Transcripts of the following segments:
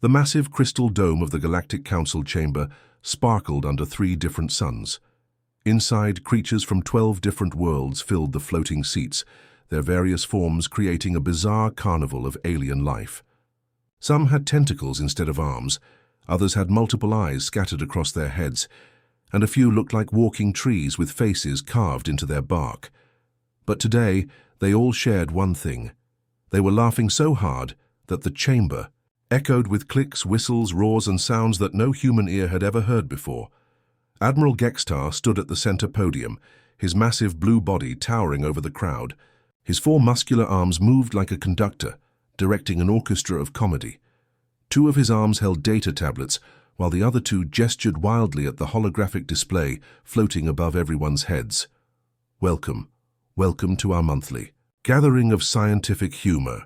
The massive crystal dome of the Galactic Council chamber sparkled under 3 different suns. Inside, creatures from 12 different worlds filled the floating seats, their various forms creating a bizarre carnival of alien life. Some had tentacles instead of arms, others had multiple eyes scattered across their heads, and a few looked like walking trees with faces carved into their bark. But today, they all shared one thing. They were laughing so hard that the chamber echoed with clicks, whistles, roars, and sounds that no human ear had ever heard before. Admiral Gextar stood at the center podium, his massive blue body towering over the crowd. His 4 muscular arms moved like a conductor, directing an orchestra of comedy. 2 of his arms held data tablets, while the other 2 gestured wildly at the holographic display floating above everyone's heads. Welcome, welcome to our monthly gathering of scientific humor.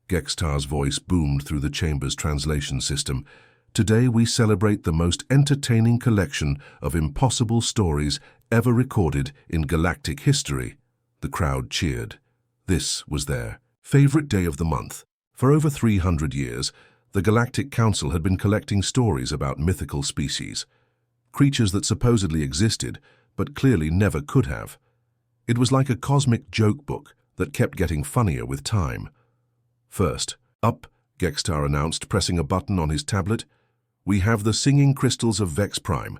Gextar's voice boomed through the chamber's translation system. Today we celebrate the most entertaining collection of impossible stories ever recorded in galactic history. The crowd cheered. This was their favorite day of the month. For over 300 years, the Galactic Council had been collecting stories about mythical species, creatures that supposedly existed, but clearly never could have. It was like a cosmic joke book that kept getting funnier with time. First, up, Gextar announced, pressing a button on his tablet. We have the singing crystals of Vex Prime,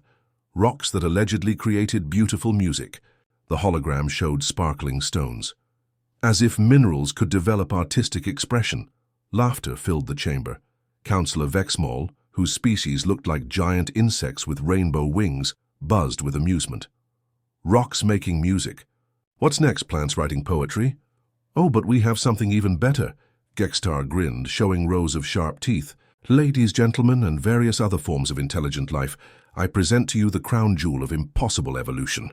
rocks that allegedly created beautiful music. The hologram showed sparkling stones. As if minerals could develop artistic expression, laughter filled the chamber. Councillor Vexmall, whose species looked like giant insects with rainbow wings, buzzed with amusement. Rocks making music. What's next, plants writing poetry? Oh, but we have something even better. Gextar grinned, showing rows of sharp teeth. Ladies, gentlemen, and various other forms of intelligent life, I present to you the crown jewel of impossible evolution.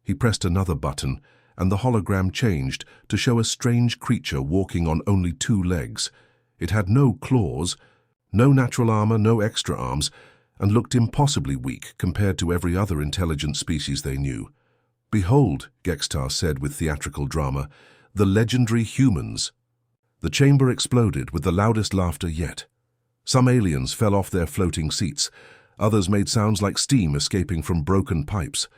He pressed another button, and the hologram changed to show a strange creature walking on only 2 legs. It had no claws, no natural armor, no extra arms, and looked impossibly weak compared to every other intelligent species they knew. Behold, Gextar said with theatrical drama, the legendary humans. The chamber exploded with the loudest laughter yet. Some aliens fell off their floating seats. Others made sounds like steam escaping from broken pipes.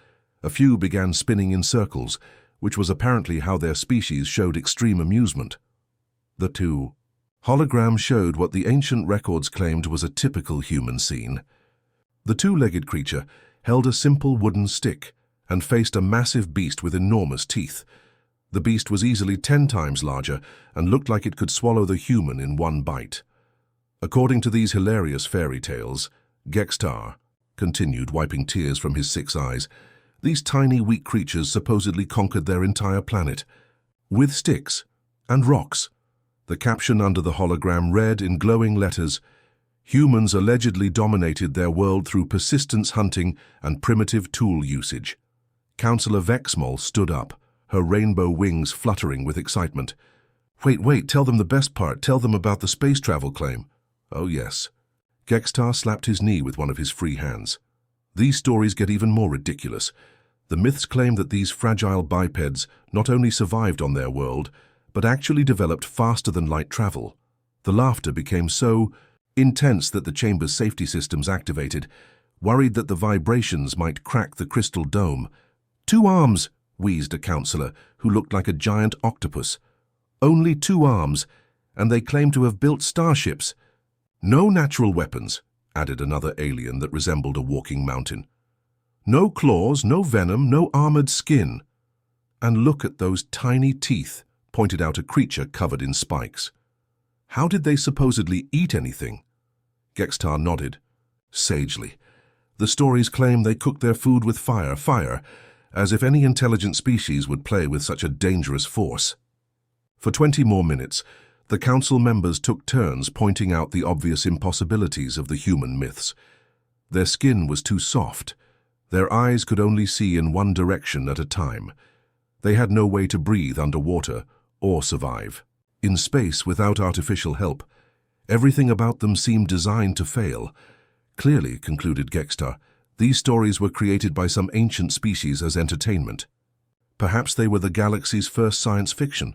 A few began spinning in circles, which was apparently how their species showed extreme amusement. The 2 holograms showed what the ancient records claimed was a typical human scene. The 2-legged creature held a simple wooden stick and faced a massive beast with enormous teeth. The beast was easily 10 times larger and looked like it could swallow the human in one bite. According to these hilarious fairy tales, Gextar continued, wiping tears from his 6 eyes, these tiny, weak creatures supposedly conquered their entire planet. With sticks and rocks. The caption under the hologram read in glowing letters, humans allegedly dominated their world through persistence hunting and primitive tool usage. Councillor Vexmall stood up, her rainbow wings fluttering with excitement. Wait, tell them the best part. Tell them about the space travel claim. Oh yes. Gextar slapped his knee with one of his free hands. These stories get even more ridiculous. The myths claim that these fragile bipeds not only survived on their world, but actually developed faster than light travel. The laughter became so intense that the chamber's safety systems activated, worried that the vibrations might crack the crystal dome. 2 arms, wheezed a councillor who looked like a giant octopus. Only 2 arms, and they claim to have built starships. No natural weapons, added another alien that resembled a walking mountain. No claws, no venom, no armored skin. And look at those tiny teeth, pointed out a creature covered in spikes. How did they supposedly eat anything? Gextar nodded. Sagely. The stories claim they cooked their food with fire, as if any intelligent species would play with such a dangerous force. For 20 more minutes, the council members took turns pointing out the obvious impossibilities of the human myths. Their skin was too soft. Their eyes could only see in one direction at a time. They had no way to breathe underwater or survive. In space, without artificial help, everything about them seemed designed to fail. Clearly, concluded Gextar, these stories were created by some ancient species as entertainment. Perhaps they were the galaxy's first science fiction.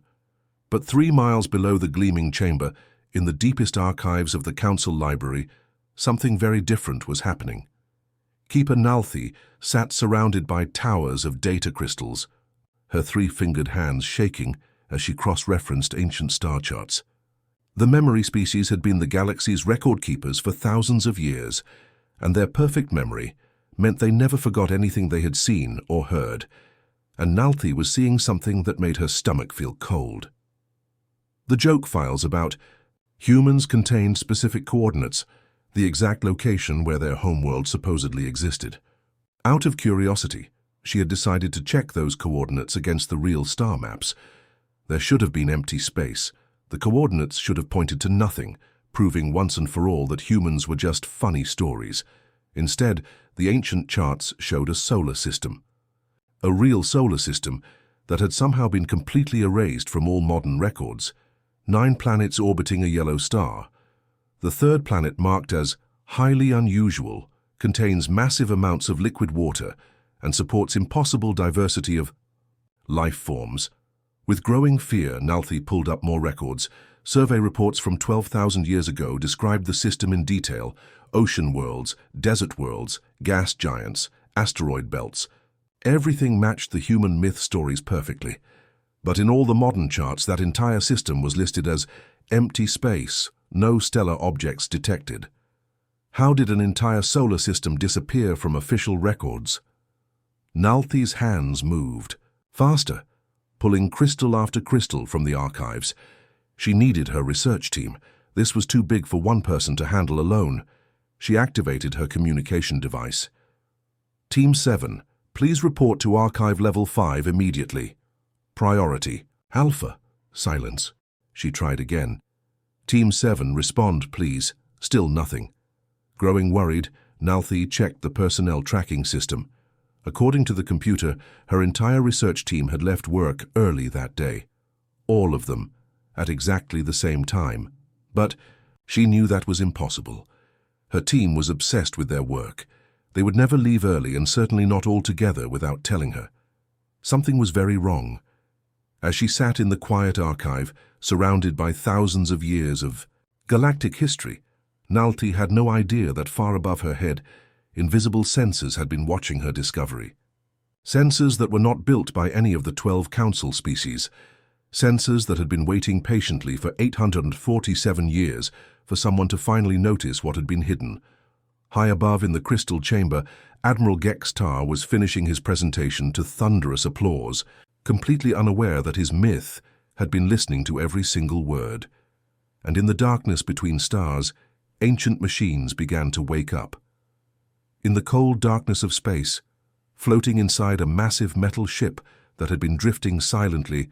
But 3 miles below the gleaming chamber, In the deepest archives of the Council Library, something very different was happening. Keeper Nalthi sat surrounded by towers of data crystals, her three-fingered hands shaking as she cross-referenced ancient star charts. The memory species had been the galaxy's record keepers for thousands of years, and their perfect memory meant they never forgot anything they had seen or heard, and Nalthi was seeing something that made her stomach feel cold. The joke files about humans contained specific coordinates, the exact location where their homeworld supposedly existed. Out of curiosity, she had decided to check those coordinates against the real star maps. There should have been empty space. The coordinates should have pointed to nothing, proving once and for all that humans were just funny stories. Instead, the ancient charts showed a solar system. A real solar system that had somehow been completely erased from all modern records. 9 planets orbiting a yellow star. The third planet, marked as highly unusual, contains massive amounts of liquid water and supports impossible diversity of life forms. With growing fear, Nalthi pulled up more records. Survey reports from 12,000 years ago described the system in detail: ocean worlds, desert worlds, gas giants, asteroid belts. Everything matched the human myth stories perfectly. But in all the modern charts, that entire system was listed as empty space, no stellar objects detected. How did an entire solar system disappear from official records? Nalthi's hands moved, faster, pulling crystal after crystal from the archives. She needed her research team. This was too big for one person to handle alone. She activated her communication device. Team 7, please report to Archive Level 5 immediately. Priority. Alpha. Silence. She tried again. Team 7, respond, please. Still nothing. Growing worried, Nalthi checked the personnel tracking system. According to the computer, her entire research team had left work early that day. All of them, at exactly the same time. But she knew that was impossible. Her team was obsessed with their work. They would never leave early, and certainly not altogether without telling her. Something was very wrong. As she sat in the quiet archive, surrounded by thousands of years of galactic history, Nalthi had no idea that far above her head, invisible sensors had been watching her discovery. Sensors that were not built by any of the 12 council species. Sensors that had been waiting patiently for 847 years for someone to finally notice what had been hidden. High above in the crystal chamber, Admiral Gextar was finishing his presentation to thunderous applause, completely unaware that his myth had been listening to every single word. And in the darkness between stars, ancient machines began to wake up. In the cold darkness of space, floating inside a massive metal ship that had been drifting silently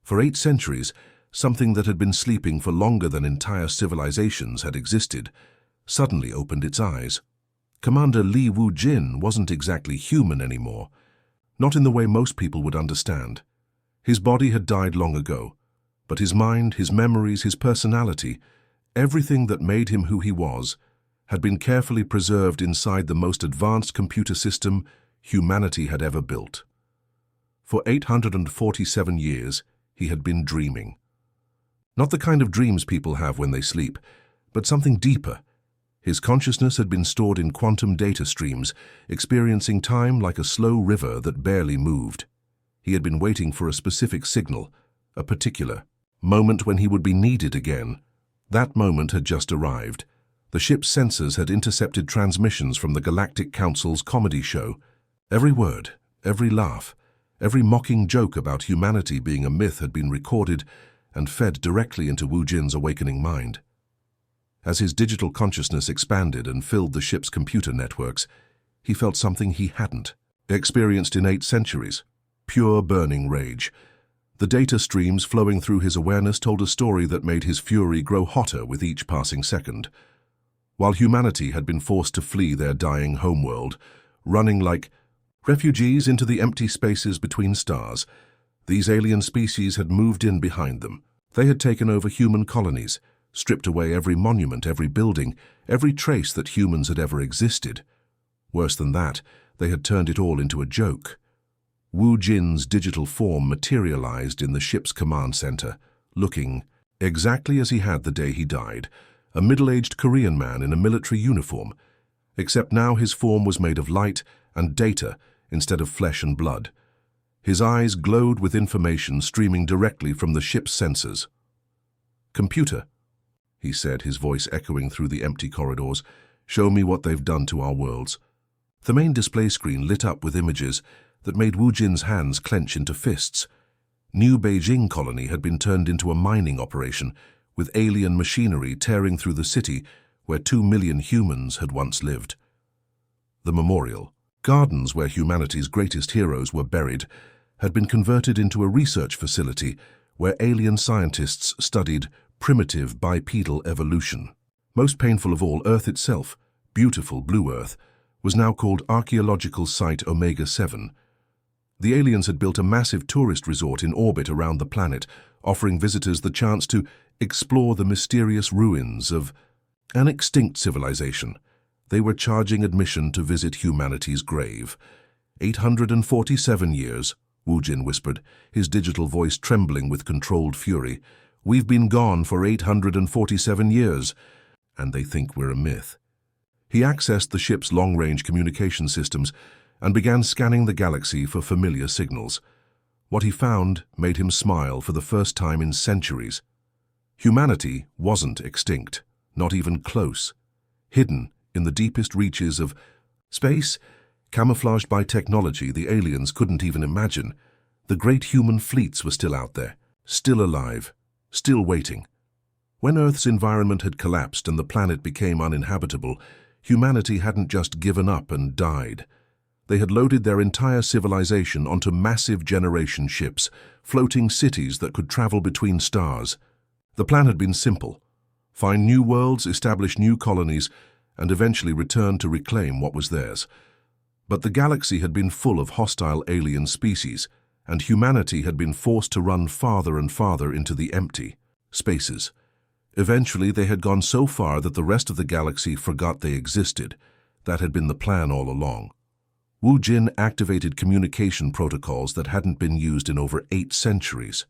for 8 centuries, something that had been sleeping for longer than entire civilizations had existed, suddenly opened its eyes. Commander Li Wu-jin wasn't exactly human anymore, not in the way most people would understand. His body had died long ago, but his mind, his memories, his personality, everything that made him who he was, had been carefully preserved inside the most advanced computer system humanity had ever built. For 847 years, he had been dreaming. Not the kind of dreams people have when they sleep, but something deeper. His consciousness had been stored in quantum data streams, experiencing time like a slow river that barely moved. He had been waiting for a specific signal, a particular moment when he would be needed again. That moment had just arrived. The ship's sensors had intercepted transmissions from the Galactic Council's comedy show. Every word, every laugh, every mocking joke about humanity being a myth had been recorded and fed directly into Wu Jin's awakening mind. As his digital consciousness expanded and filled the ship's computer networks, he felt something he hadn't experienced in 8 centuries: pure burning rage. The data streams flowing through his awareness told a story that made his fury grow hotter with each passing second. While humanity had been forced to flee their dying homeworld, running like refugees into the empty spaces between stars, these alien species had moved in behind them. They had taken over human colonies, stripped away every monument, every building, every trace that humans had ever existed. Worse than that, they had turned it all into a joke. Wu Jin's digital form materialized in the ship's command center, looking exactly as he had the day he died, a middle-aged Korean man in a military uniform, except now his form was made of light and data instead of flesh and blood. His eyes glowed with information streaming directly from the ship's sensors. "Computer," he said, his voice echoing through the empty corridors, "show me what they've done to our worlds." The main display screen lit up with images that made Wu Jin's hands clench into fists. New Beijing colony had been turned into a mining operation, with alien machinery tearing through the city where 2 million humans had once lived. The memorial, gardens where humanity's greatest heroes were buried, had been converted into a research facility where alien scientists studied primitive bipedal evolution. Most painful of all, Earth itself, beautiful blue Earth, was now called Archaeological Site Omega-7. The aliens had built a massive tourist resort in orbit around the planet, offering visitors the chance to explore the mysterious ruins of an extinct civilization. They were charging admission to visit humanity's grave. 847 years, Wu Jin whispered, his digital voice trembling with controlled fury. "We've been gone for 847 years, and they think we're a myth." He accessed the ship's long-range communication systems and began scanning the galaxy for familiar signals. What he found made him smile for the first time in centuries. Humanity wasn't extinct, not even close. Hidden in the deepest reaches of space, camouflaged by technology the aliens couldn't even imagine, the great human fleets were still out there, still alive, still waiting. When Earth's environment had collapsed and the planet became uninhabitable, humanity hadn't just given up and died. They had loaded their entire civilization onto massive generation ships, floating cities that could travel between stars. The plan had been simple: find new worlds, establish new colonies, and eventually return to reclaim what was theirs. But the galaxy had been full of hostile alien species, and humanity had been forced to run farther and farther into the empty spaces. Eventually, they had gone so far that the rest of the galaxy forgot they existed. That had been the plan all along. Wu Jin activated communication protocols that hadn't been used in over 8 centuries.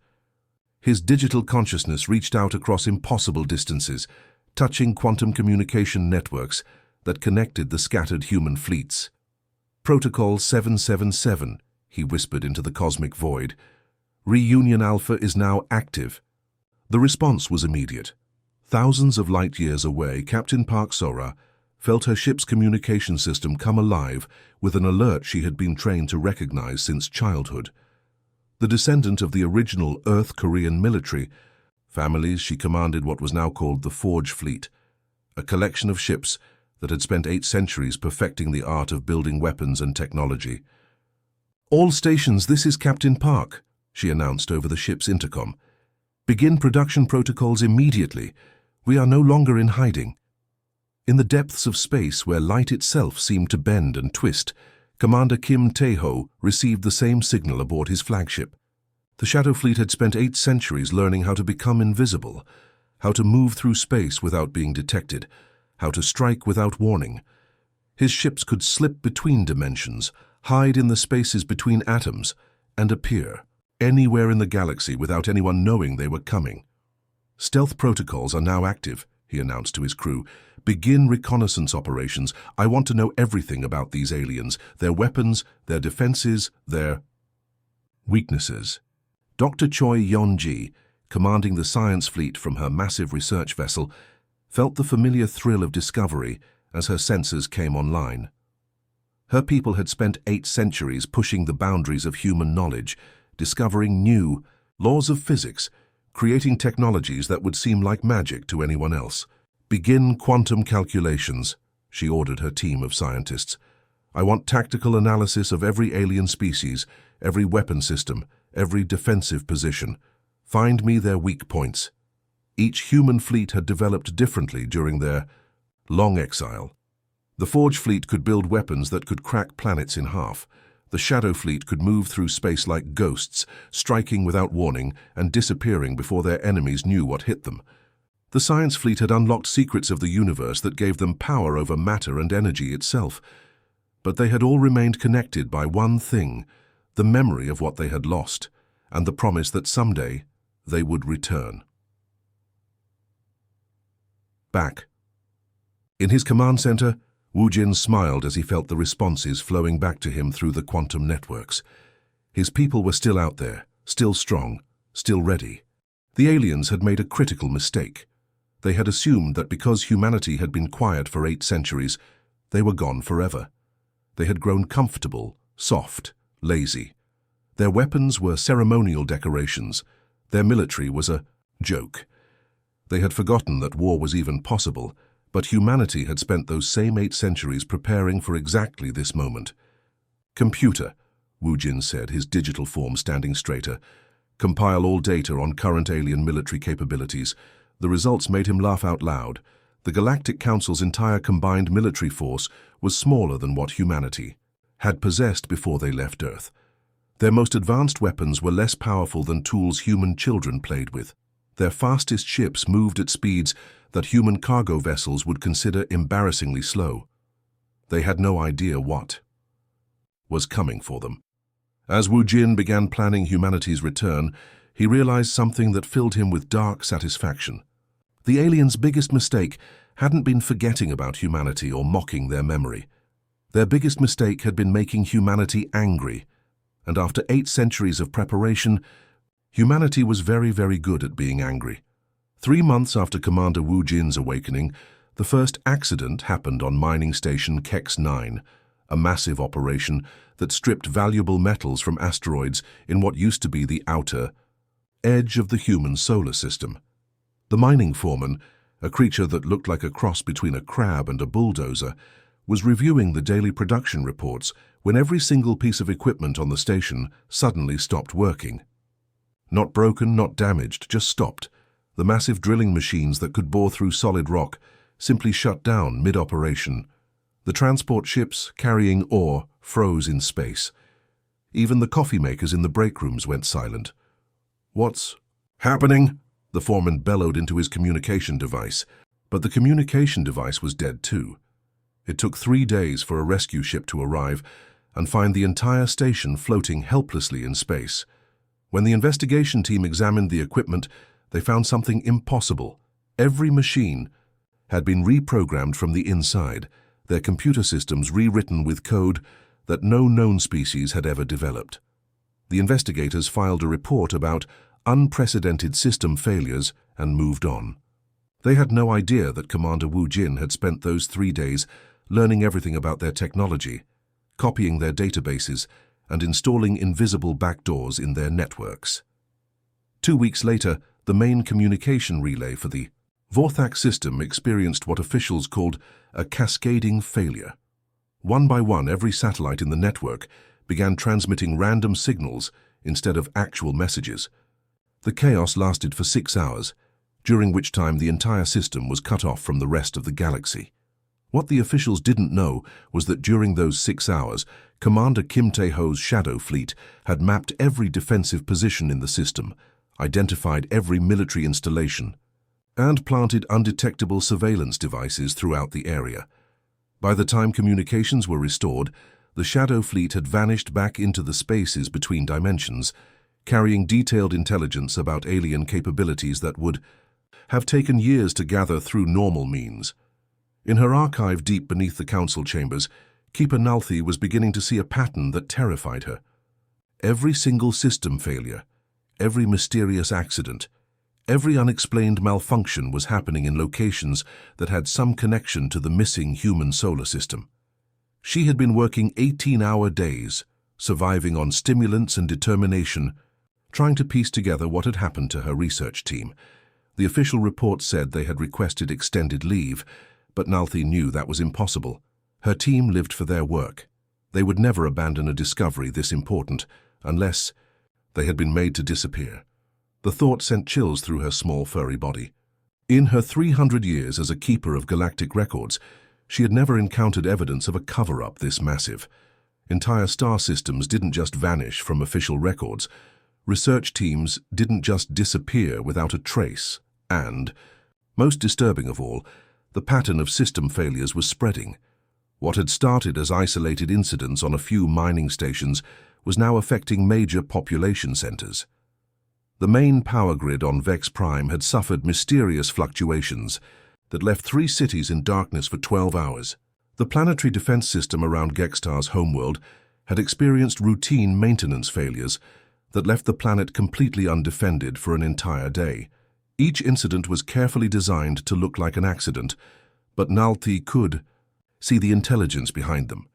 His digital consciousness reached out across impossible distances, touching quantum communication networks that connected the scattered human fleets. "Protocol 777, he whispered into the cosmic void. "Reunion Alpha is now active." The response was immediate. Thousands of light years away, Captain Park Sora felt her ship's communication system come alive with an alert she had been trained to recognize since childhood. The descendant of the original Earth Korean military families, she commanded what was now called the Forge Fleet, a collection of ships that had spent 8 centuries perfecting the art of building weapons and technology. "All stations, this is Captain Park," she announced over the ship's intercom. "Begin production protocols immediately. We are no longer in hiding." In the depths of space, where light itself seemed to bend and twist, Commander Kim Tae-ho received the same signal aboard his flagship. The Shadow Fleet had spent 8 centuries learning how to become invisible, how to move through space without being detected, how to strike without warning. His ships could slip between dimensions, hide in the spaces between atoms, and appear anywhere in the galaxy without anyone knowing they were coming. "Stealth protocols are now active," he announced to his crew. "Begin reconnaissance operations. I want to know everything about these aliens, their weapons, their defenses, their weaknesses." Dr. Choi Yeon-ji, commanding the science fleet from her massive research vessel, felt the familiar thrill of discovery as her sensors came online. Her people had spent 8 centuries pushing the boundaries of human knowledge, discovering new laws of physics, creating technologies that would seem like magic to anyone else. "Begin quantum calculations," she ordered her team of scientists. "I want tactical analysis of every alien species, every weapon system, every defensive position. Find me their weak points." Each human fleet had developed differently during their long exile. The Forge Fleet could build weapons that could crack planets in half. The Shadow Fleet could move through space like ghosts, striking without warning and disappearing before their enemies knew what hit them. The Science Fleet had unlocked secrets of the universe that gave them power over matter and energy itself. But they had all remained connected by one thing: the memory of what they had lost, and the promise that someday they would return. back. In his command center, Wu Jin smiled as he felt the responses flowing back to him through the quantum networks. His people were still out there, still strong, still ready. The aliens had made a critical mistake. They had assumed that because humanity had been quiet for 8 centuries, they were gone forever. They had grown comfortable, soft, lazy. Their weapons were ceremonial decorations. Their military was a joke. They had forgotten that war was even possible, but humanity had spent those same 8 centuries preparing for exactly this moment. "Computer," Wu Jin said, his digital form standing straighter. "Compile all data on current alien military capabilities." The results made him laugh out loud. The Galactic Council's entire combined military force was smaller than what humanity had possessed before they left Earth. Their most advanced weapons were less powerful than tools human children played with. Their fastest ships moved at speeds that human cargo vessels would consider embarrassingly slow. They had no idea what was coming for them. As Wu Jin began planning humanity's return, he realized something that filled him with dark satisfaction. The aliens' biggest mistake hadn't been forgetting about humanity or mocking their memory. Their biggest mistake had been making humanity angry. And after 8 centuries of preparation, humanity was very, very good at being angry. 3 months after Commander Wu Jin's awakening, the first accident happened on mining station Kex 9, a massive operation that stripped valuable metals from asteroids in what used to be the outer edge of the human solar system. The mining foreman, a creature that looked like a cross between a crab and a bulldozer, was reviewing the daily production reports when every single piece of equipment on the station suddenly stopped working. Not broken, not damaged, just stopped. The massive drilling machines that could bore through solid rock simply shut down mid-operation. The transport ships carrying ore froze in space. Even the coffee makers in the break rooms went silent. "What's happening?" the foreman bellowed into his communication device. But the communication device was dead too. It took 3 days for a rescue ship to arrive and find the entire station floating helplessly in space. When the investigation team examined the equipment, they found something impossible. Every machine had been reprogrammed from the inside, their computer systems rewritten with code that no known species had ever developed. The investigators filed a report about unprecedented system failures and moved on. They had no idea that Commander Wu Jin had spent those 3 days learning everything about their technology, copying their databases, and installing invisible backdoors in their networks. 2 weeks later, the main communication relay for the Vorthak system experienced what officials called a cascading failure. One by one, every satellite in the network began transmitting random signals instead of actual messages. The chaos lasted for 6 hours, during which time the entire system was cut off from the rest of the galaxy. What the officials didn't know was that during those 6 hours, Commander Kim Tae-ho's Shadow Fleet had mapped every defensive position in the system, identified every military installation, and planted undetectable surveillance devices throughout the area. By the time communications were restored, the Shadow Fleet had vanished back into the spaces between dimensions, carrying detailed intelligence about alien capabilities that would have taken years to gather through normal means. In her archive deep beneath the council chambers, Keeper Nalthi was beginning to see a pattern that terrified her. Every single system failure, every mysterious accident, every unexplained malfunction was happening in locations that had some connection to the missing human solar system. She had been working 18-hour days, surviving on stimulants and determination, trying to piece together what had happened to her research team. The official report said they had requested extended leave, but Nalthi knew that was impossible. Her team lived for their work. They would never abandon a discovery this important unless they had been made to disappear. The thought sent chills through her small furry body. In her 300 years as a keeper of galactic records, she had never encountered evidence of a cover-up this massive. Entire star systems didn't just vanish from official records. Research teams didn't just disappear without a trace, and, most disturbing of all, the pattern of system failures was spreading. What had started as isolated incidents on a few mining stations was now affecting major population centers. The main power grid on Vex Prime had suffered mysterious fluctuations. that left 3 cities in darkness for 12 hours. The planetary defense system around Gextar's homeworld had experienced routine maintenance failures that left the planet completely undefended for an entire day. Each incident was carefully designed to look like an accident, but Nalti could see the intelligence behind them.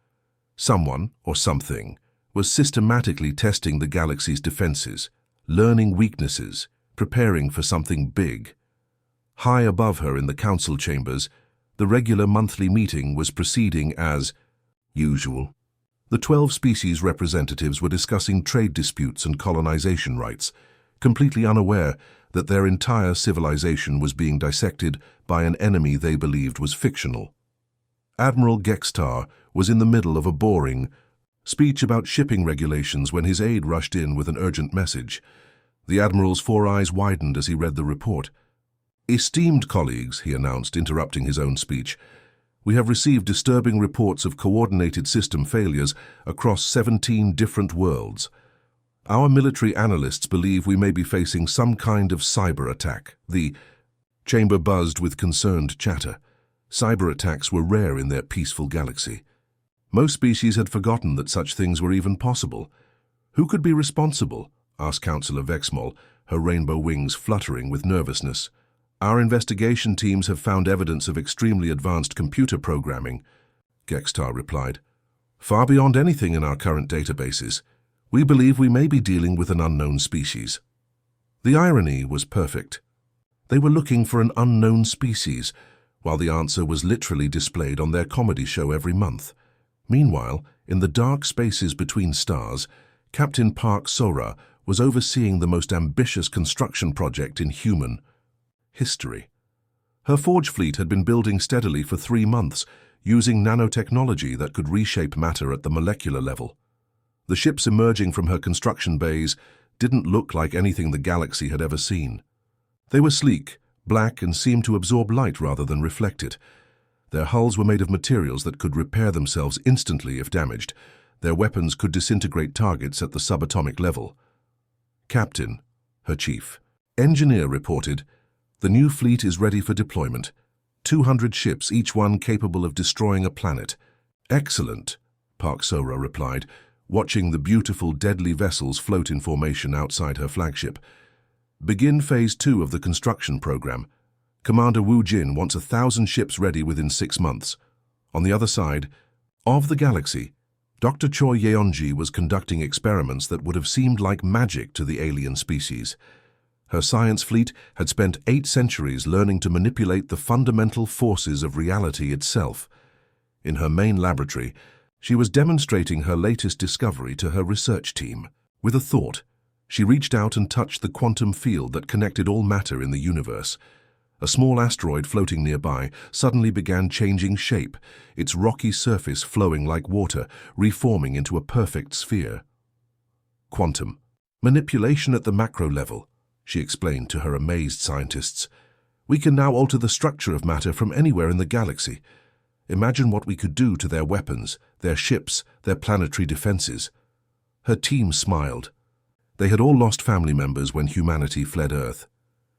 Someone, or something, was systematically testing the galaxy's defenses, learning weaknesses, preparing for something big. High above her in the council chambers, the regular monthly meeting was proceeding as usual. The 12 species representatives were discussing trade disputes and colonization rights, completely unaware that their entire civilization was being dissected by an enemy they believed was fictional. Admiral Gextar was in the middle of a boring speech about shipping regulations when his aide rushed in with an urgent message. The Admiral's 4 eyes widened as he read the report. "Esteemed colleagues," he announced, interrupting his own speech, "we have received disturbing reports of coordinated system failures across 17 different worlds. Our military analysts believe we may be facing some kind of cyber attack." The chamber buzzed with concerned chatter. Cyber attacks were rare in their peaceful galaxy. Most species had forgotten that such things were even possible. "Who could be responsible?" asked Councillor Vexmol, her rainbow wings fluttering with nervousness. "Our investigation teams have found evidence of extremely advanced computer programming," Gextar replied. "Far beyond anything in our current databases. We believe we may be dealing with an unknown species." The irony was perfect. They were looking for an unknown species, while the answer was literally displayed on their comedy show every month. Meanwhile, in the dark spaces between stars, Captain Park Sora was overseeing the most ambitious construction project in human history. Her forge fleet had been building steadily for 3 months, using nanotechnology that could reshape matter at the molecular level. The ships emerging from her construction bays didn't look like anything the galaxy had ever seen. They were sleek, black, and seemed to absorb light rather than reflect it. Their hulls were made of materials that could repair themselves instantly if damaged. Their weapons could disintegrate targets at the subatomic level. "Captain," her chief engineer reported, "the new fleet is ready for deployment. 200 ships, each one capable of destroying a planet." "Excellent," Park Sora replied, watching the beautiful, deadly vessels float in formation outside her flagship. "Begin Phase 2 of the construction program. Commander Wu Jin wants 1,000 ships ready within 6 months. On the other side of the galaxy, Dr. Choi Yeonji was conducting experiments that would have seemed like magic to the alien species. Her science fleet had spent 8 centuries learning to manipulate the fundamental forces of reality itself. In her main laboratory, she was demonstrating her latest discovery to her research team. With a thought, she reached out and touched the quantum field that connected all matter in the universe. A small asteroid floating nearby suddenly began changing shape, its rocky surface flowing like water, reforming into a perfect sphere. "Quantum manipulation at the macro level," she explained to her amazed scientists. "We can now alter the structure of matter from anywhere in the galaxy. Imagine what we could do to their weapons, their ships, their planetary defenses." Her team smiled. They had all lost family members when humanity fled Earth.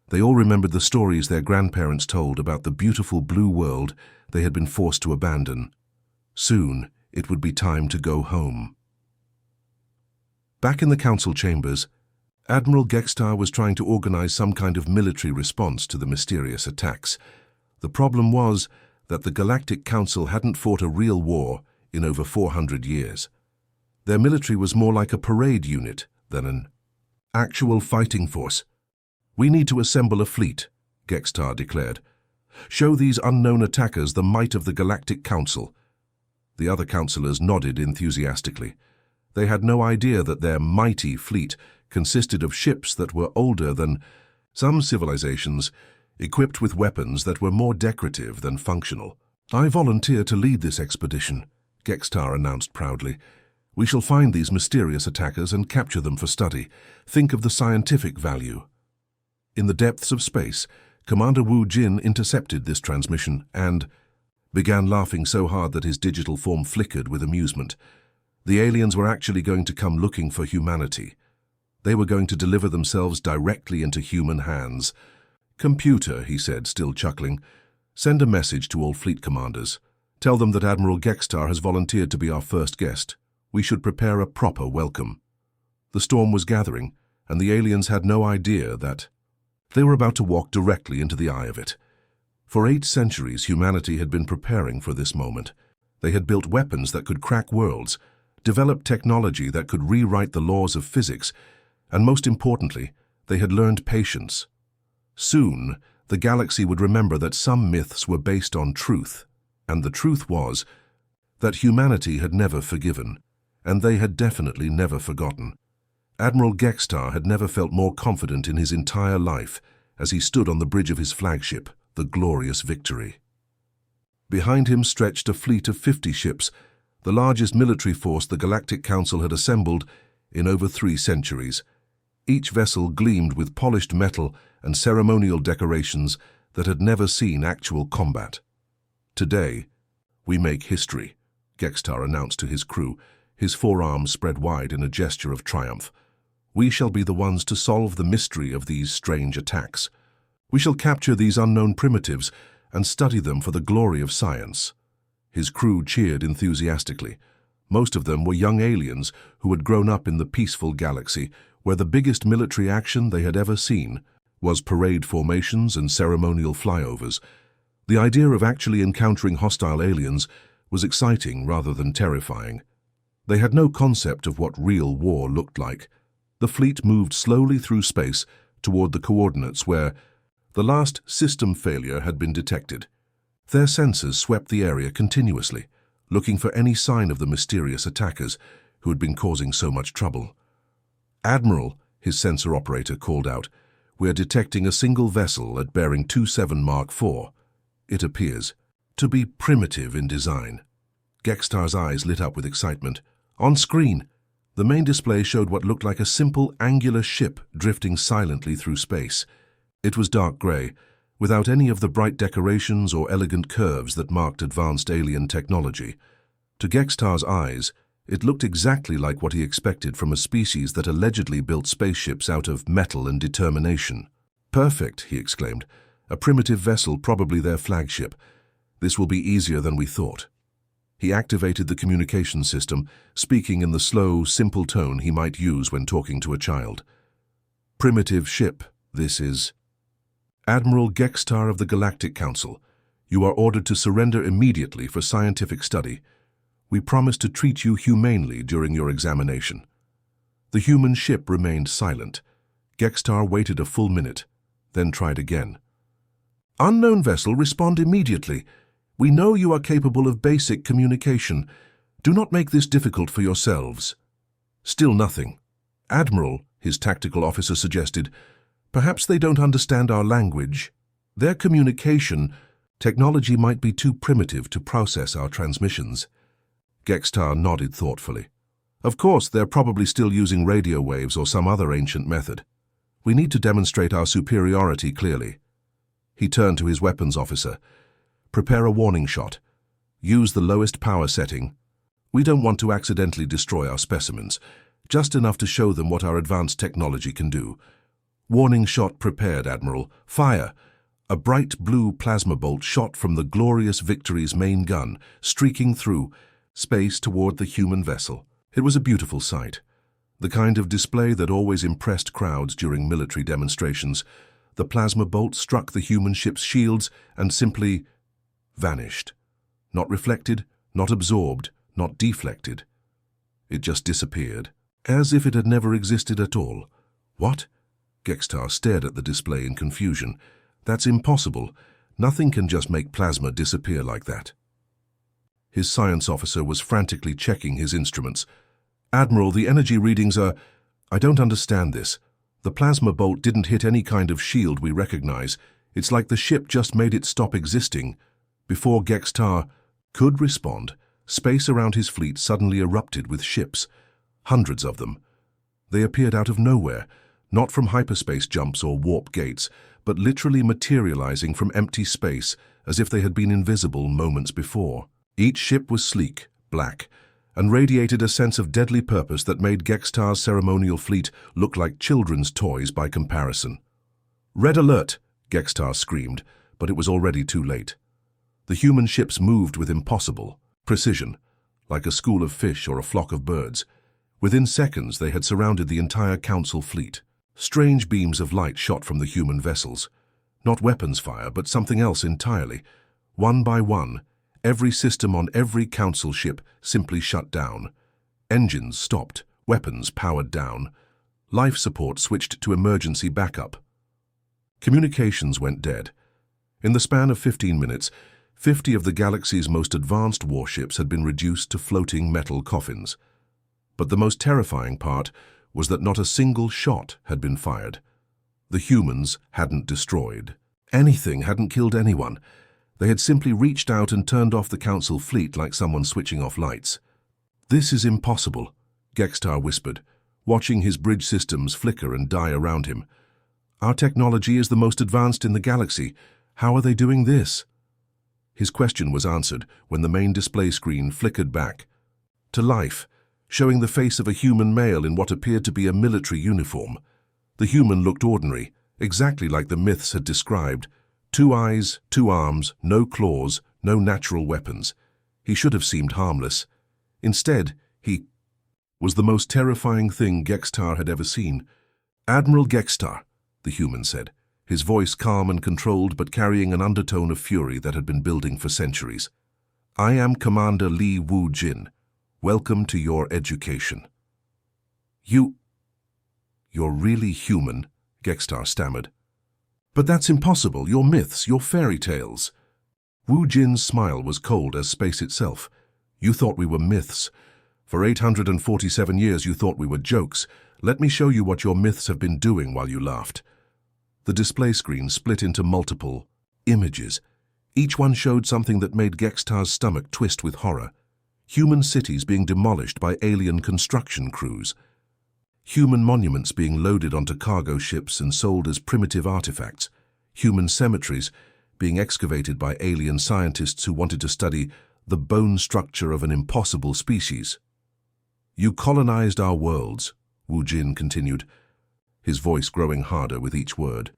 They all remembered the stories their grandparents told about the beautiful blue world they had been forced to abandon. Soon, it would be time to go home. Back in the council chambers, Admiral Gextar was trying to organize some kind of military response to the mysterious attacks. The problem was that the Galactic Council hadn't fought a real war in over 400 years. Their military was more like a parade unit than an actual fighting force. "We need to assemble a fleet," Gextar declared. "Show these unknown attackers the might of the Galactic Council." The other councillors nodded enthusiastically. They had no idea that their mighty fleet consisted of ships that were older than some civilizations, equipped with weapons that were more decorative than functional. "I volunteer to lead this expedition," Gextar announced proudly. "We shall find these mysterious attackers and capture them for study. Think of the scientific value." In the depths of space, Commander Wu Jin intercepted this transmission and began laughing so hard that his digital form flickered with amusement. The aliens were actually going to come looking for humanity. They were going to deliver themselves directly into human hands. "Computer," he said, still chuckling, Send a message to all fleet commanders. Tell them that Admiral Gextar has volunteered to be our first guest. We should prepare a proper welcome." The storm was gathering, and the aliens had no idea that they were about to walk directly into the eye of it. For 8 centuries, humanity had been preparing for this moment. They had built weapons that could crack worlds, developed technology that could rewrite the laws of physics, and most importantly, they had learned patience. Soon, the galaxy would remember that some myths were based on truth, and the truth was that humanity had never forgiven, and they had definitely never forgotten. Admiral Gextar had never felt more confident in his entire life as he stood on the bridge of his flagship, the Glorious Victory. Behind him stretched a fleet of 50 ships, the largest military force the Galactic Council had assembled in over 3 centuries. Each vessel gleamed with polished metal and ceremonial decorations that had never seen actual combat. "Today, we make history," Gextar announced to his crew, his forearms spread wide in a gesture of triumph. "We shall be the ones to solve the mystery of these strange attacks. We shall capture these unknown primitives and study them for the glory of science." His crew cheered enthusiastically. Most of them were young aliens who had grown up in the peaceful galaxy, where the biggest military action they had ever seen was parade formations and ceremonial flyovers. The idea of actually encountering hostile aliens was exciting rather than terrifying. They had no concept of what real war looked like. The fleet moved slowly through space toward the coordinates where the last system failure had been detected. Their sensors swept the area continuously, looking for any sign of the mysterious attackers who had been causing so much trouble. "Admiral," his sensor operator called out, "we're detecting a single vessel at bearing 27 Mark IV. It appears to be primitive in design." Gextar's eyes lit up with excitement. On screen, the main display showed what looked like a simple angular ship drifting silently through space. It was dark gray, without any of the bright decorations or elegant curves that marked advanced alien technology. To Gextar's eyes, it looked exactly like what he expected from a species that allegedly built spaceships out of metal and determination. "Perfect," he exclaimed. "A primitive vessel, probably their flagship. This will be easier than we thought." He activated the communication system, speaking in the slow, simple tone he might use when talking to a child. "Primitive ship, this is Admiral Gextar of the Galactic Council. You are ordered to surrender immediately for scientific study. We promise to treat you humanely during your examination." The human ship remained silent. Gextar waited a full minute, then tried again. "Unknown vessel, respond immediately. We know you are capable of basic communication. Do not make this difficult for yourselves." Still nothing. "Admiral," his tactical officer suggested, "perhaps they don't understand our language. Their communication technology might be too primitive to process our transmissions." Gextar nodded thoughtfully. "Of course, they're probably still using radio waves or some other ancient method. We need to demonstrate our superiority clearly." He turned to his weapons officer. "Prepare a warning shot. Use the lowest power setting. We don't want to accidentally destroy our specimens, just enough to show them what our advanced technology can do." "Warning shot prepared, Admiral. Fire!" A bright blue plasma bolt shot from the Glorious Victory's main gun, streaking through space toward the human vessel. It was a beautiful sight, the kind of display that always impressed crowds during military demonstrations. The plasma bolt struck the human ship's shields and simply vanished. Not reflected, not absorbed, not deflected. It just disappeared, as if it had never existed at all. "What?" Gextar stared at the display in confusion. "That's impossible. Nothing can just make plasma disappear like that." His science officer was frantically checking his instruments. "Admiral, the energy readings are... I don't understand this. The plasma bolt didn't hit any kind of shield we recognize. It's like the ship just made it stop existing." Before Gextar could respond, space around his fleet suddenly erupted with ships. Hundreds of them. They appeared out of nowhere, not from hyperspace jumps or warp gates, but literally materializing from empty space as if they had been invisible moments before. Each ship was sleek, black, and radiated a sense of deadly purpose that made Gextar's ceremonial fleet look like children's toys by comparison. "Red alert!" Gextar screamed, but it was already too late. The human ships moved with impossible precision, like a school of fish or a flock of birds. Within seconds, they had surrounded the entire Council fleet. Strange beams of light shot from the human vessels. Not weapons fire, but something else entirely. One by one, every system on every Council ship simply shut down. Engines stopped, weapons powered down. Life support switched to emergency backup. Communications went dead. In the span of 15 minutes, 50 of the galaxy's most advanced warships had been reduced to floating metal coffins. But the most terrifying part was that not a single shot had been fired. The humans hadn't destroyed. Anything hadn't killed anyone. They had simply reached out and turned off the Council fleet like someone switching off lights. "This is impossible," Gextar whispered, watching his bridge systems flicker and die around him. "Our technology is the most advanced in the galaxy. How are they doing this?" His question was answered when the main display screen flickered back to life, showing the face of a human male in what appeared to be a military uniform. The human looked ordinary, exactly like the myths had described. 2 eyes, 2 arms, no claws, no natural weapons. He should have seemed harmless. Instead, he was the most terrifying thing Gextar had ever seen. "Admiral Gextar," the human said, his voice calm and controlled but carrying an undertone of fury that had been building for centuries. "I am Commander Li Wu Jin. Welcome to your education." You're really human," Gextar stammered. "But that's impossible. You're myths, you're fairy tales." Wu Jin's smile was cold as space itself. "You thought we were myths. For 847 years you thought we were jokes. Let me show you what your myths have been doing while you laughed." The display screen split into multiple images. Each one showed something that made Gextar's stomach twist with horror. Human cities being demolished by alien construction crews. Human monuments being loaded onto cargo ships and sold as primitive artifacts. Human cemeteries being excavated by alien scientists who wanted to study the bone structure of an impossible species. "You colonized our worlds," Wu Jin continued, his voice growing harder with each word.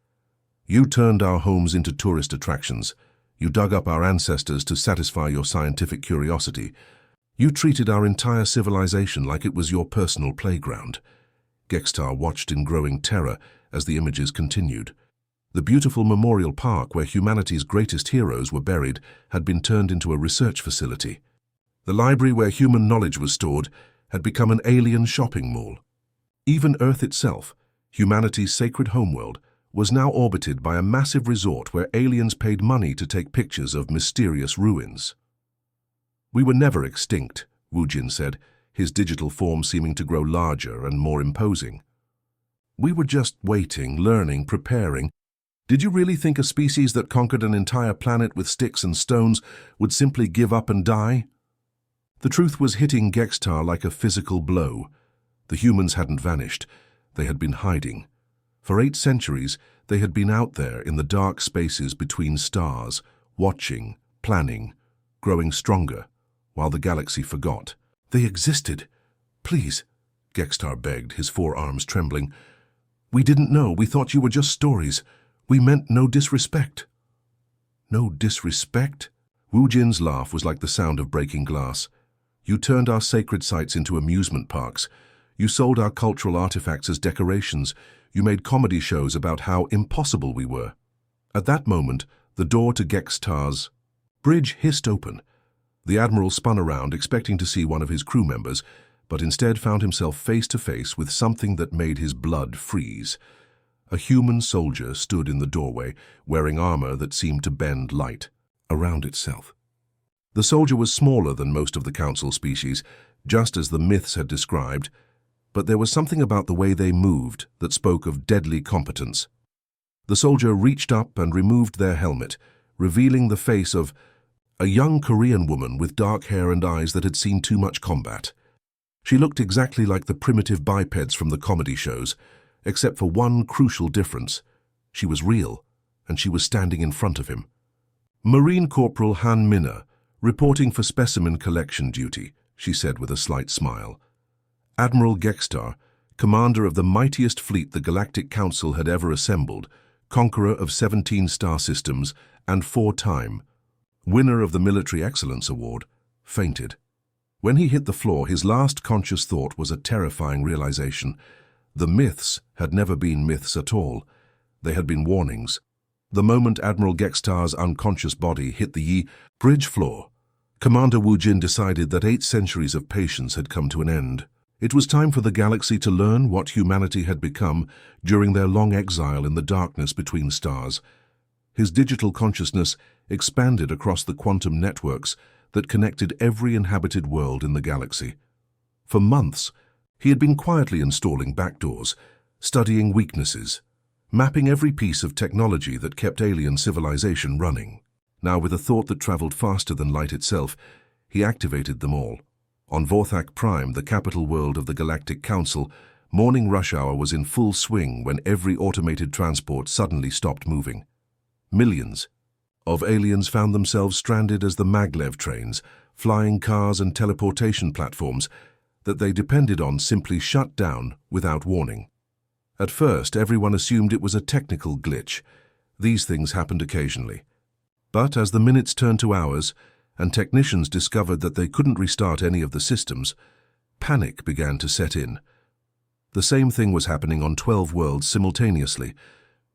"You turned our homes into tourist attractions. You dug up our ancestors to satisfy your scientific curiosity. You treated our entire civilization like it was your personal playground." Gextar watched in growing terror as the images continued. The beautiful memorial park where humanity's greatest heroes were buried had been turned into a research facility. The library where human knowledge was stored had become an alien shopping mall. Even Earth itself, humanity's sacred homeworld, was now orbited by a massive resort where aliens paid money to take pictures of mysterious ruins. "We were never extinct," Wu Jin said, his digital form seeming to grow larger and more imposing. "We were just waiting, learning, preparing. Did you really think a species that conquered an entire planet with sticks and stones would simply give up and die?" The truth was hitting Gextar like a physical blow. The humans hadn't vanished. They had been hiding. For 8 centuries, they had been out there in the dark spaces between stars, watching, planning, growing stronger, while the galaxy forgot. "They existed. Please," Gextar begged, his forearms trembling. "We didn't know. We thought you were just stories. We meant no disrespect." "No disrespect?" Wu Jin's laugh was like the sound of breaking glass. "You turned our sacred sites into amusement parks. You sold our cultural artifacts as decorations. You made comedy shows about how impossible we were." At that moment, the door to Gextar's bridge hissed open. The Admiral spun around, expecting to see one of his crew members, but instead found himself face to face with something that made his blood freeze. A human soldier stood in the doorway, wearing armor that seemed to bend light around itself. The soldier was smaller than most of the Council species, just as the myths had described, but there was something about the way they moved that spoke of deadly competence. The soldier reached up and removed their helmet, revealing the face of a young Korean woman with dark hair and eyes that had seen too much combat. She looked exactly like the primitive bipeds from the comedy shows, except for one crucial difference. She was real, and she was standing in front of him. "Marine Corporal Han Minna, reporting for specimen collection duty," she said with a slight smile. "Admiral Gextar, commander of the mightiest fleet the Galactic Council had ever assembled, conqueror of 17 star systems, and 4-time winner of the Military Excellence Award, fainted. When he hit the floor, his last conscious thought was a terrifying realization. The myths had never been myths at all. They had been warnings. The moment Admiral Gextar's unconscious body hit the bridge floor, Commander Wu Jin decided that 8 centuries of patience had come to an end. It was time for the galaxy to learn what humanity had become during their long exile in the darkness between stars. His digital consciousness expanded across the quantum networks that connected every inhabited world in the galaxy. For months, he had been quietly installing backdoors, studying weaknesses, mapping every piece of technology that kept alien civilization running. Now, with a thought that traveled faster than light itself, he activated them all. On Vorthak Prime, the capital world of the Galactic Council, morning rush hour was in full swing when every automated transport suddenly stopped moving. Millions of aliens found themselves stranded as the maglev trains, flying cars and teleportation platforms that they depended on simply shut down without warning. At first, everyone assumed it was a technical glitch. These things happened occasionally. But as the minutes turned to hours, and technicians discovered that they couldn't restart any of the systems, panic began to set in. The same thing was happening on 12 worlds simultaneously.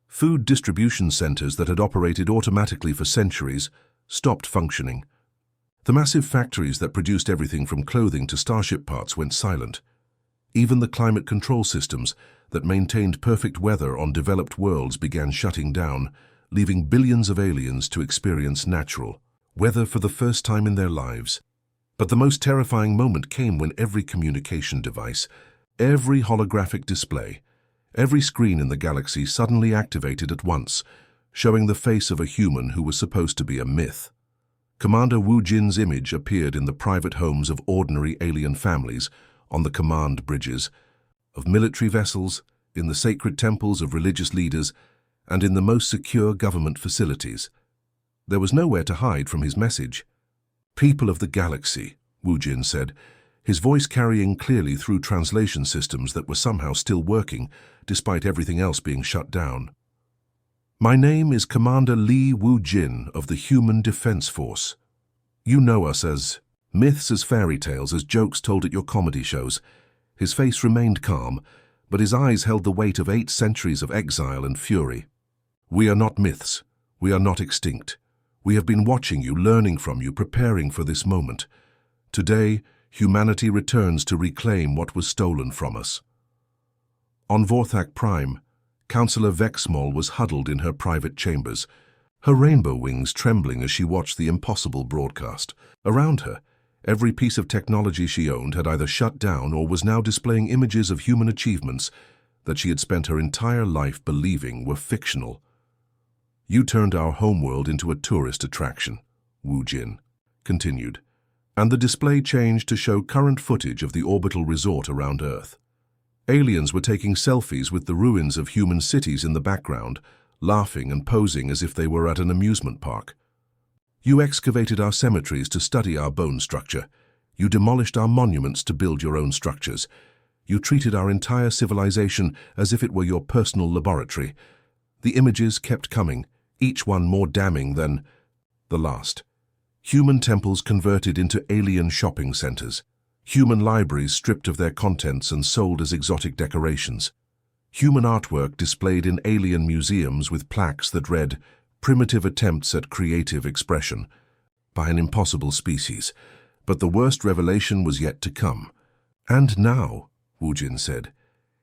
Food distribution centers that had operated automatically for centuries stopped functioning. The massive factories that produced everything from clothing to starship parts went silent. Even the climate control systems that maintained perfect weather on developed worlds began shutting down, leaving billions of aliens to experience natural weather for the first time in their lives. But the most terrifying moment came when every communication device, every holographic display, every screen in the galaxy suddenly activated at once, showing the face of a human who was supposed to be a myth. Commander Wu Jin's image appeared in the private homes of ordinary alien families, on the command bridges, of military vessels, in the sacred temples of religious leaders, and in the most secure government facilities. There was nowhere to hide from his message. "People of the galaxy," Wu Jin said, his voice carrying clearly through translation systems that were somehow still working, despite everything else being shut down. "My name is Commander Li Wu Jin of the Human Defense Force. You know us as myths, as fairy tales, as jokes told at your comedy shows." His face remained calm, but his eyes held the weight of 8 centuries of exile and fury. "We are not myths. We are not extinct. We have been watching you, learning from you, preparing for this moment. Today, humanity returns to reclaim what was stolen from us." On Vorthak Prime, Councillor Vexmol was huddled in her private chambers, her rainbow wings trembling as she watched the impossible broadcast. Around her, every piece of technology she owned had either shut down or was now displaying images of human achievements that she had spent her entire life believing were fictional. "You turned our homeworld into a tourist attraction," Wu Jin continued, and the display changed to show current footage of the orbital resort around Earth. Aliens were taking selfies with the ruins of human cities in the background, laughing and posing as if they were at an amusement park. "You excavated our cemeteries to study our bone structure. You demolished our monuments to build your own structures. You treated our entire civilization as if it were your personal laboratory." The images kept coming, each one more damning than the last. Human temples converted into alien shopping centers. Human libraries stripped of their contents and sold as exotic decorations. Human artwork displayed in alien museums with plaques that read, "Primitive attempts at creative expression," by an impossible species. But the worst revelation was yet to come. "And now," Wu Jin said,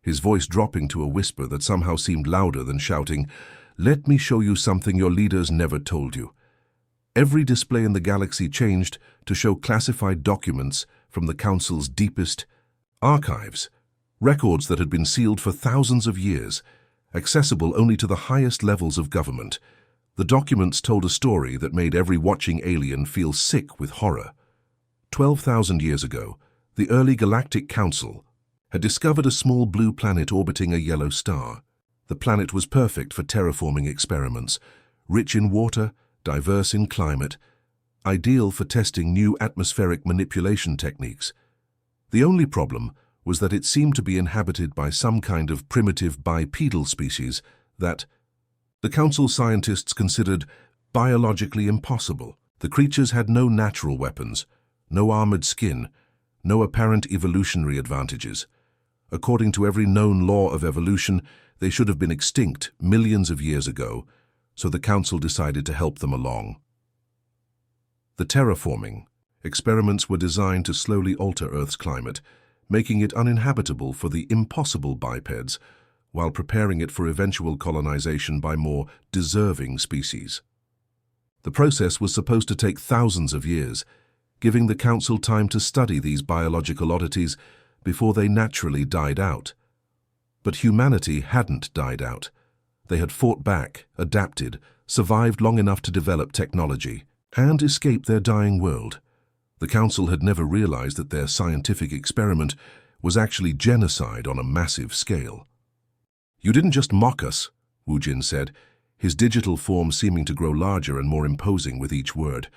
his voice dropping to a whisper that somehow seemed louder than shouting, "let me show you something your leaders never told you." Every display in the galaxy changed to show classified documents from the Council's deepest archives, records that had been sealed for thousands of years, accessible only to the highest levels of government. The documents told a story that made every watching alien feel sick with horror. 12,000 years ago, the early Galactic Council had discovered a small blue planet orbiting a yellow star. The planet was perfect for terraforming experiments, rich in water, diverse in climate, ideal for testing new atmospheric manipulation techniques. The only problem was that it seemed to be inhabited by some kind of primitive bipedal species that the Council scientists considered biologically impossible. The creatures had no natural weapons, no armored skin, no apparent evolutionary advantages. According to every known law of evolution, they should have been extinct millions of years ago, so the Council decided to help them along. The terraforming experiments were designed to slowly alter Earth's climate, making it uninhabitable for the impossible bipeds, while preparing it for eventual colonization by more deserving species. The process was supposed to take thousands of years, giving the Council time to study these biological oddities before they naturally died out. But humanity hadn't died out. They had fought back, adapted, survived long enough to develop technology, and escape their dying world. The Council had never realized that their scientific experiment was actually genocide on a massive scale. "You didn't just mock us," Wu Jin said, his digital form seeming to grow larger and more imposing with each word.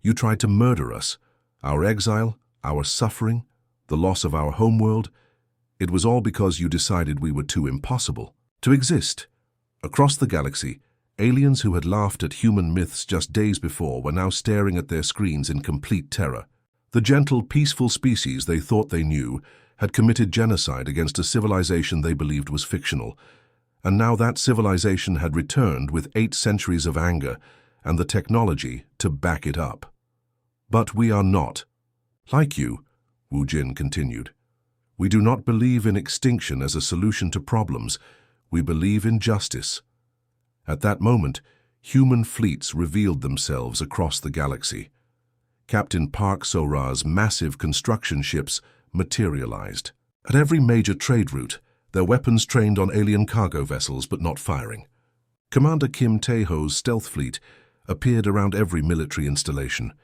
"You tried to murder us. Our exile, our suffering, the loss of our homeworld. It was all because you decided we were too impossible to exist." Across the galaxy, aliens who had laughed at human myths just days before were now staring at their screens in complete terror. The gentle, peaceful species they thought they knew had committed genocide against a civilization they believed was fictional, and now that civilization had returned with 8 centuries of anger and the technology to back it up. "But we are not like you," Wu Jin continued. "We do not believe in extinction as a solution to problems. We believe in justice." At that moment, human fleets revealed themselves across the galaxy. Captain Park Sora's massive construction ships materialized. At every major trade route, their weapons trained on alien cargo vessels but not firing. Commander Kim Tae-ho's stealth fleet appeared around every military installation,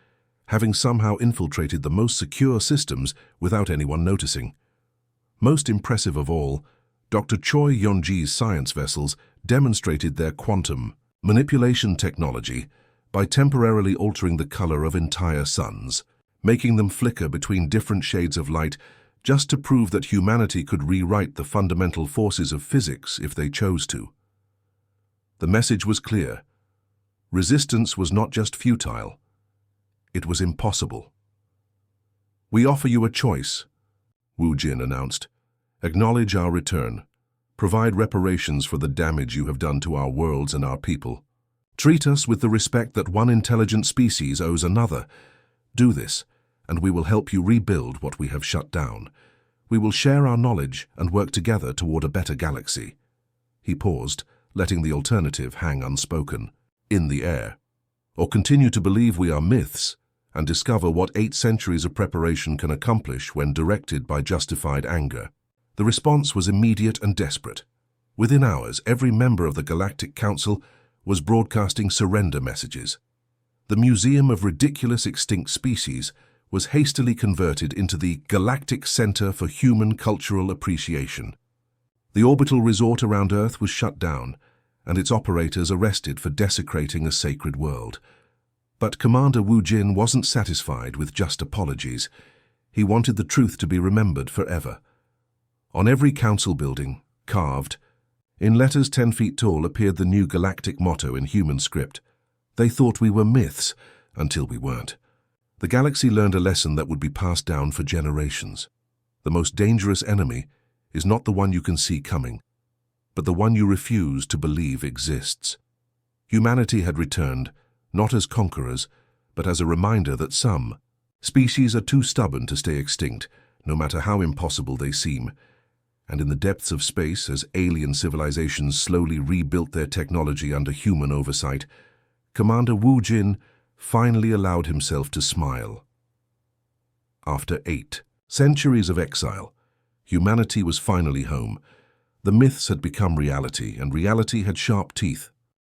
having somehow infiltrated the most secure systems without anyone noticing. Most impressive of all, Dr. Choi Yonji's science vessels demonstrated their quantum manipulation technology by temporarily altering the color of entire suns, making them flicker between different shades of light just to prove that humanity could rewrite the fundamental forces of physics if they chose to. The message was clear. Resistance was not just futile, it was impossible. "We offer you a choice," Wu Jin announced. "Acknowledge our return. Provide reparations for the damage you have done to our worlds and our people. Treat us with the respect that one intelligent species owes another. Do this, and we will help you rebuild what we have shut down. We will share our knowledge and work together toward a better galaxy." He paused, letting the alternative hang unspoken, in the air. "Or continue to believe we are myths and discover what 8 centuries of preparation can accomplish when directed by justified anger." The response was immediate and desperate. Within hours, every member of the Galactic Council was broadcasting surrender messages. The Museum of Ridiculous Extinct Species was hastily converted into the Galactic Center for Human Cultural Appreciation. The orbital resort around Earth was shut down, and its operators arrested for desecrating a sacred world. But Commander Wu Jin wasn't satisfied with just apologies. He wanted the truth to be remembered forever. On every council building, carved, in letters 10 feet tall, appeared the new galactic motto in human script. "They thought we were myths, until we weren't." The galaxy learned a lesson that would be passed down for generations. The most dangerous enemy is not the one you can see coming, but the one you refuse to believe exists. Humanity had returned, not as conquerors, but as a reminder that some species are too stubborn to stay extinct, no matter how impossible they seem. And in the depths of space, as alien civilizations slowly rebuilt their technology under human oversight, Commander Wu Jin finally allowed himself to smile. After 8 centuries of exile, humanity was finally home. The myths had become reality, and reality had sharp teeth.